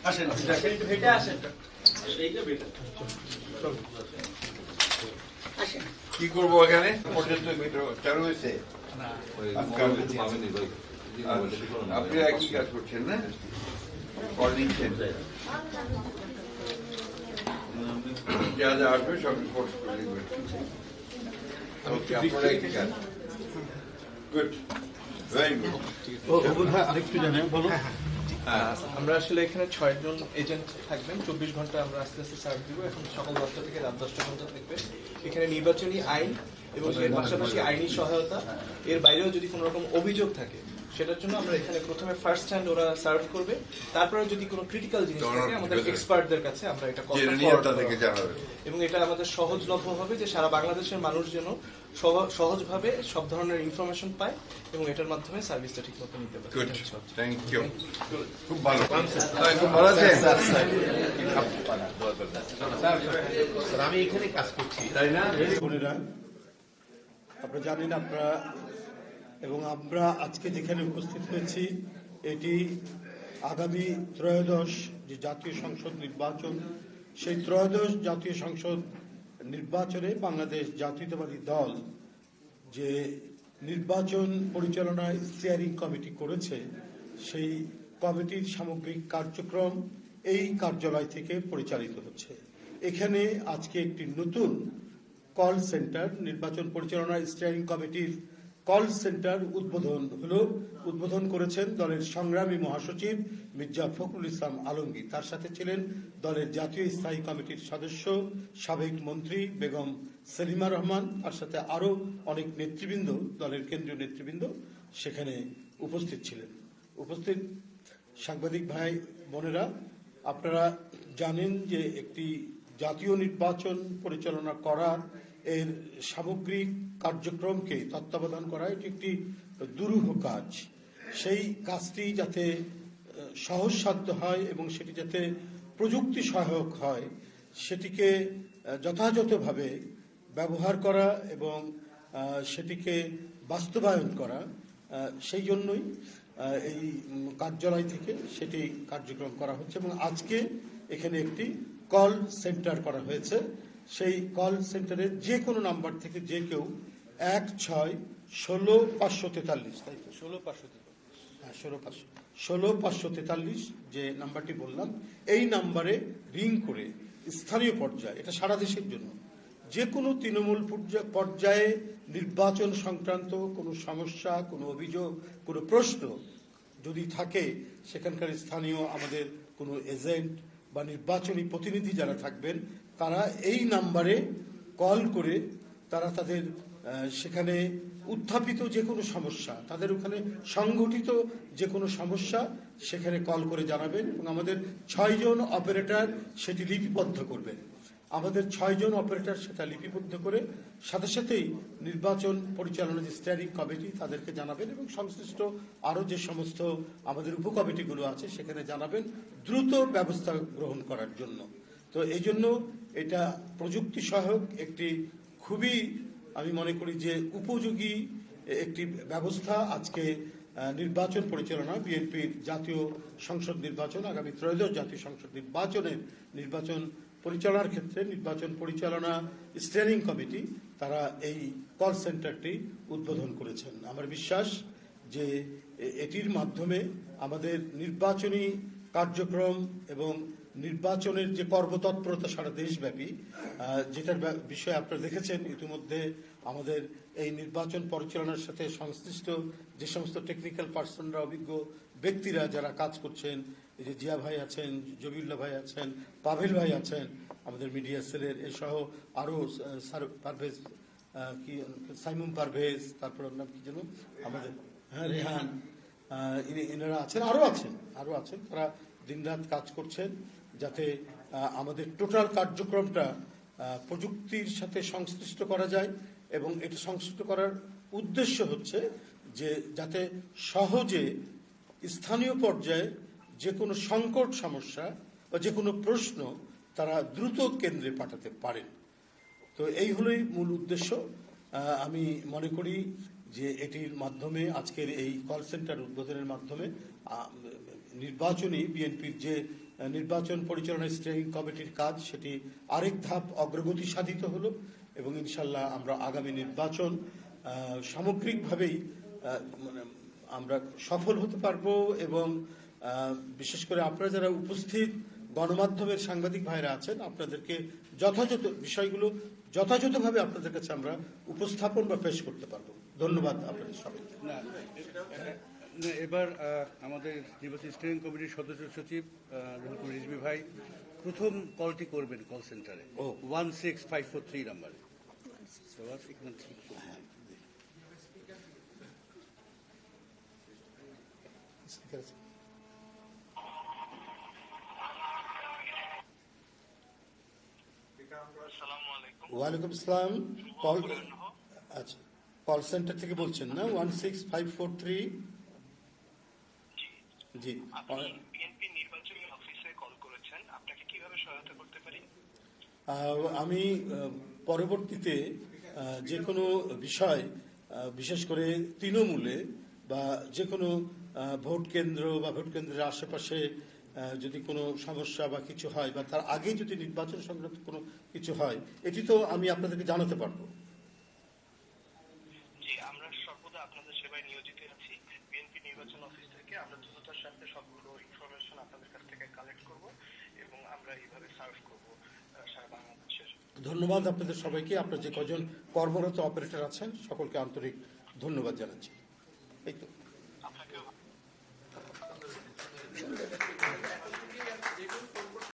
আসেন হেঁটে আসেন। কি করবো এখানে পর্যন্ত চালু হয়েছে আপনি একই কাজ করছেন না কল নিচ্ছেন যা যা আসবে সব রিপোর্ট করে দিবেন ওকে আপনারা একই কাজ গুড ভেরি গুড আরেকটু জানেন বলো। আমরা আসলে এখানে 6 জন এজেন্ট থাকবেন, 24 ঘন্টা আমরা আস্তে আস্তে সার্ভ দিব। এখন সকাল 10টা থেকে রাত 10টা পর্যন্ত থাকবে। এখানে নির্বাচনী আইন এবং এর পাশাপাশি আইনি সহায়তা, এর বাইরেও যদি কোনো রকম অভিযোগ থাকে সেটার জন্য আমরা এখানে প্রথমে ফার্স্ট হ্যান্ড ওরা সার্ভ করবে, তারপরে যদি কোনো ক্রিটিক্যাল জিনিস থাকে আমাদের এক্সপার্টদের কাছে আমরা এটা এবং এটা আমাদের সহজলভ্য হবে যে সারা বাংলাদেশের মানুষ যেন সহজভাবে সব ধরনের ইনফরমেশন পায় এবং এটার মাধ্যমে সার্ভিসটা ঠিক মতো নিতে পারে। থ্যাংক ইউ খুব ভালো খুব ভালো আছেন আমি এখানে কাজ করছি তাই না বোনেরা, আপনারা জানেন আপনারা এবং আমরা আজকে যেখানে উপস্থিত হয়েছি এটি আগামী ত্রয়োদশ যে জাতীয় সংসদ নির্বাচন, সেই ত্রয়োদশ জাতীয় সংসদ নির্বাচনে বাংলাদেশ জাতীয়তাবাদী দল যে নির্বাচন পরিচালনা স্টিয়ারিং কমিটি করেছে সেই কমিটির সামগ্রিক কার্যক্রম এই কার্যালয় থেকে পরিচালিত হচ্ছে। এখানে আজকে একটি নতুন কল সেন্টার, নির্বাচন পরিচালনা স্টিয়ারিং কমিটির কল সেন্টার উদ্বোধন করেছেন দলের সংগ্রামী মহাসচিব মির্জা ফখরুল ইসলাম আলমগীর। তার সাথে ছিলেন দলের জাতীয় স্থায়ী কমিটির সদস্য সাবেক মন্ত্রী বেগম সেলিমা রহমান। তার সাথে আরো অনেক নেতৃবৃন্দ, দলের কেন্দ্রীয় নেতৃবৃন্দ সেখানে উপস্থিত ছিলেন। উপস্থিত সাংবাদিক ভাই বোনেরা, আপনারা জানেন যে একটি জাতীয় নির্বাচন পরিচালনা করা, এর সামগ্রিক কার্যক্রমকে তত্ত্বাবধান করা এটি একটি দুরূহ কাজ। সেই কাজটি যাতে সহজসাধ্য হয় এবং সেটি যাতে প্রযুক্তি সহায়ক হয়, সেটিকে যথাযথভাবে ব্যবহার করা এবং সেটিকে বাস্তবায়ন করা, সেই জন্যই এই কার্যালয় থেকে সেটি কার্যক্রম করা হচ্ছে এবং আজকে এখানে একটি কল সেন্টার করা হয়েছে। সেই কল সেন্টারে যে কোনো নাম্বার থেকে যে কেউ 16-16-543, তাই তো 16-543 যে নাম্বারটি বললাম, এই নাম্বারে রিং করে স্থানীয় পর্যায়ে, এটা সারা দেশের জন্য, যে কোনো তৃণমূল পর্যায়ে নির্বাচন সংক্রান্ত কোনো সমস্যা, কোনো অভিযোগ, কোনো প্রশ্ন যদি থাকে, সেখানকার স্থানীয় আমাদের কোনো এজেন্ট বা নির্বাচনী প্রতিনিধি যারা থাকবেন তারা এই নাম্বারে কল করে তারা তাদের সেখানে উত্থাপিত যে কোনো সমস্যা, তাদের ওখানে সংঘটিত যে কোনো সমস্যা সেখানে কল করে জানাবেন এবং আমাদের 6 জন অপারেটর সেটি লিপিবদ্ধ করবেন। আমাদের 6 জন অপারেটর সেটা লিপিবদ্ধ করে সাথে সাথেই নির্বাচন পরিচালনা যে স্টিয়ারিং কমিটি তাদেরকে জানাবেন এবং সংশ্লিষ্ট আরও যে সমস্ত আমাদের উপকমিটিগুলো আছে সেখানে জানাবেন দ্রুত ব্যবস্থা গ্রহণ করার জন্য। তো এই জন্য এটা প্রযুক্তি সহায়ক একটি খুবই, আমি মনে করি যে উপযোগী একটি ব্যবস্থা। আজকে নির্বাচন পরিচালনা, বিএনপির জাতীয় সংসদ নির্বাচন, আগামী ত্রয়োদশ জাতীয় সংসদ নির্বাচন পরিচালনার ক্ষেত্রে নির্বাচন পরিচালনা স্টিয়ারিং কমিটি তারা এই কল সেন্টারটি উদ্বোধন করেছেন। আমার বিশ্বাস যে এটির মাধ্যমে আমাদের নির্বাচনী কার্যক্রম এবং নির্বাচনের যে কর্মতৎপরতা সারা দেশব্যাপী, যেটার বিষয়ে আপনারা দেখেছেন ইতিমধ্যে আমাদের এই নির্বাচন পরিচালনার সাথে সংশ্লিষ্ট যে সমস্ত টেকনিক্যাল পার্সনরা, অভিজ্ঞ ব্যক্তিরা যারা কাজ করছেন, এই যে জিয়া ভাই আছেন, জবিউল্লাহ ভাই আছেন, পাভেল ভাই আছেন আমাদের মিডিয়া সেলের, এসহ আরও পারভেজ সাইমুম পারভেজ, তারপর নাম কি যেন আমাদের রেহান, এনারা আছেন, আরও আছেন তারা দিনরাত কাজ করছেন যাতে আমাদের টোটাল কার্যক্রমটা প্রযুক্তির সাথে সংশ্লিষ্ট করা যায় এবং এটা সংশ্লিষ্ট করার উদ্দেশ্য হচ্ছে যে যাতে সহজে স্থানীয় পর্যায়ে যে কোনো সংকট সমস্যা বা যে কোনো প্রশ্ন তারা দ্রুত কেন্দ্রে পাঠাতে পারেন। তো এই হলোই মূল উদ্দেশ্য। আমি মনে করি যে এটির মাধ্যমে, আজকের এই কল সেন্টার উদ্বোধনের মাধ্যমে নির্বাচনী বিএনপির যে নির্বাচন পরিচালনা স্টিয়ারিং কমিটির কাজ সেটি আরেক ধাপ অগ্রগতি সাধিত হলো এবং ইনশাল্লাহ আমরা আগামী নির্বাচন সামগ্রিকভাবেই মানে আমরা সফল হতে পারবো এবং বিশেষ করে আপনারা যারা উপস্থিত গণমাধ্যমের সাংবাদিক ভাইরা আছেন আপনাদেরকে যথাযথ বিষয়গুলো যথাযথভাবে আপনাদের কাছে আমরা উপস্থাপন বা পেশ করতে পারবো। ধন্যবাদ আপনাদের সবাইকে। না, এবার আমাদের নির্বাচন স্টিয়ারিং কমিটির সদস্য সচিব রুহুল কবির রিজভী ভাই প্রথম কলটি করবেন কল সেন্টারে 16543 নাম্বারে। ওয়ালাইকুম আসসালাম। আচ্ছা, কল সেন্টার থেকে বলছেন না? 16543। জি, বিএনপি নির্বাচনী অফিসে কল করেছেন, আপনাকে কিভাবে সহায়তা করতে পারি? আমি পরবর্তীতে যে কোনো বিষয় বিশেষ করে তৃণমূলে বা যে কোনো ভোট কেন্দ্র বা ভোট কেন্দ্রের আশেপাশে যদি কোনো সমস্যা বা কিছু হয় বা তার আগে যদি নির্বাচন সংক্রান্ত কোনো কিছু হয় এটি তো আমি আপনাদেরকে জানাতে পারবো। জি, আমরা সর্বদা আপনাদের সেবায় নিয়োজিত আছি। বিএনপি নির্বাচন অফিস থেকে আমরা দ্রুততার সাথে সবগুলো ইনফরমেশন আপনাদের কাছ থেকে কালেক্ট করব এবং আমরা এইভাবে সার্ভ করব সারা বাংলাদেশের। ধন্যবাদ আপনাদের সবাইকে। আপনার যে কজন কর্মরত অপারেটর আছেন সকলকে আন্তরিক ধন্যবাদ জানাচ্ছি। এই তো।